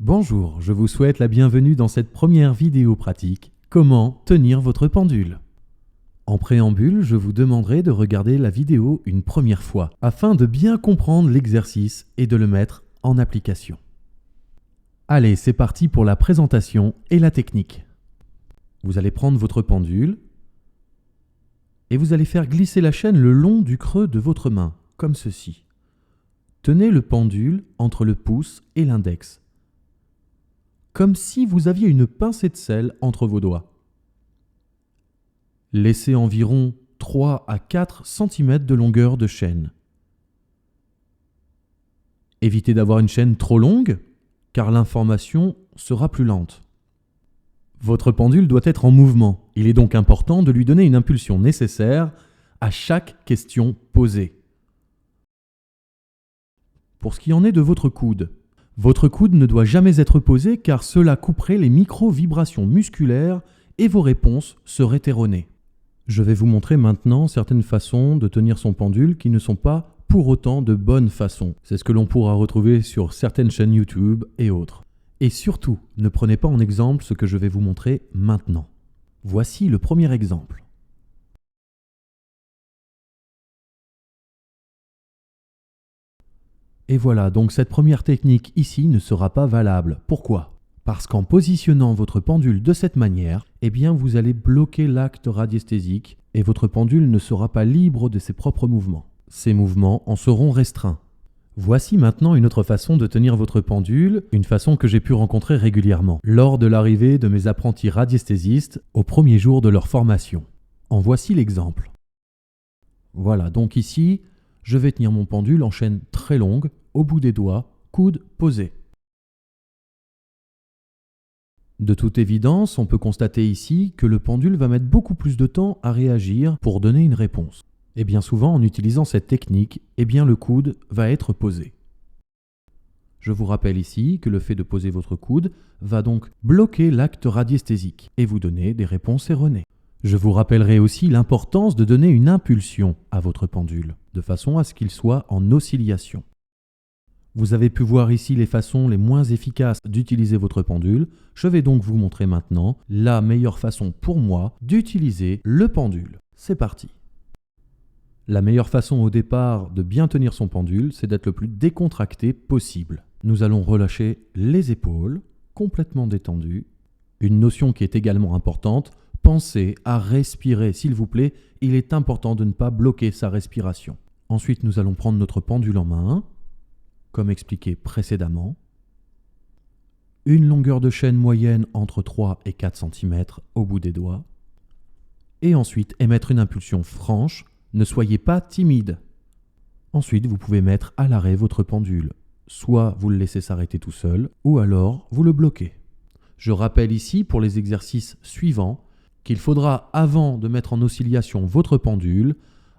Bonjour, je vous souhaite la bienvenue dans cette première vidéo pratique « Comment tenir votre pendule ». En préambule, je vous demanderai de regarder la vidéo une première fois afin de bien comprendre l'exercice et de le mettre en application. Allez, c'est parti pour la présentation et la technique. Vous allez prendre votre pendule et vous allez faire glisser la chaîne le long du creux de votre main, comme ceci. Tenez le pendule entre le pouce et l'index, comme si vous aviez une pincée de sel entre vos doigts. Laissez environ 3 à 4 cm de longueur de chaîne. Évitez d'avoir une chaîne trop longue, car l'information sera plus lente. Votre pendule doit être en mouvement. Il est donc important de lui donner une impulsion nécessaire à chaque question posée. Pour ce qui en est de votre coude ne doit jamais être posé car cela couperait les micro-vibrations musculaires et vos réponses seraient erronées. Je vais vous montrer maintenant certaines façons de tenir son pendule qui ne sont pas pour autant de bonnes façons. C'est ce que l'on pourra retrouver sur certaines chaînes YouTube et autres. Et surtout, ne prenez pas en exemple ce que je vais vous montrer maintenant. Voici le premier exemple. Et voilà, donc cette première technique ici ne sera pas valable. Pourquoi ? Parce qu'en positionnant votre pendule de cette manière, vous allez bloquer l'acte radiesthésique et votre pendule ne sera pas libre de ses propres mouvements. Ces mouvements en seront restreints. Voici maintenant une autre façon de tenir votre pendule, une façon que j'ai pu rencontrer régulièrement lors de l'arrivée de mes apprentis radiesthésistes au premier jour de leur formation. En voici l'exemple. Voilà, donc ici, je vais tenir mon pendule en chaîne très longue, au bout des doigts, coude posé. De toute évidence, on peut constater ici que le pendule va mettre beaucoup plus de temps à réagir pour donner une réponse. Et bien souvent, en utilisant cette technique, le coude va être posé. Je vous rappelle ici que le fait de poser votre coude va donc bloquer l'acte radiesthésique et vous donner des réponses erronées. Je vous rappellerai aussi l'importance de donner une impulsion à votre pendule, de façon à ce qu'il soit en oscillation. Vous avez pu voir ici les façons les moins efficaces d'utiliser votre pendule. Je vais donc vous montrer maintenant la meilleure façon pour moi d'utiliser le pendule. C'est parti. La meilleure façon au départ de bien tenir son pendule, c'est d'être le plus décontracté possible. Nous allons relâcher les épaules, complètement détendues. Une notion qui est également importante, pensez à respirer, s'il vous plaît. Il est important de ne pas bloquer sa respiration. Ensuite, nous allons prendre notre pendule en main, comme expliqué précédemment. Une longueur de chaîne moyenne entre 3 et 4 cm au bout des doigts. Et ensuite, émettre une impulsion franche. Ne soyez pas timide. Ensuite, vous pouvez mettre à l'arrêt votre pendule. Soit vous le laissez s'arrêter tout seul, ou alors vous le bloquez. Je rappelle ici pour les exercices suivants qu'il faudra, avant de mettre en oscillation votre pendule,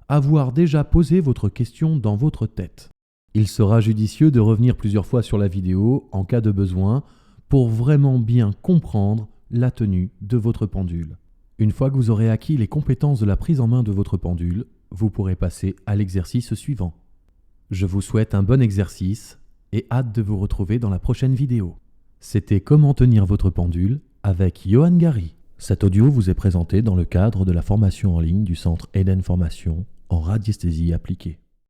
avoir déjà posé votre question dans votre tête. Il sera judicieux de revenir plusieurs fois sur la vidéo en cas de besoin pour vraiment bien comprendre la tenue de votre pendule. Une fois que vous aurez acquis les compétences de la prise en main de votre pendule, vous pourrez passer à l'exercice suivant. Je vous souhaite un bon exercice et hâte de vous retrouver dans la prochaine vidéo. C'était Comment tenir votre pendule avec Johan Gary. Cet audio vous est présenté dans le cadre de la formation en ligne du Centre Eden Formation en radiesthésie appliquée.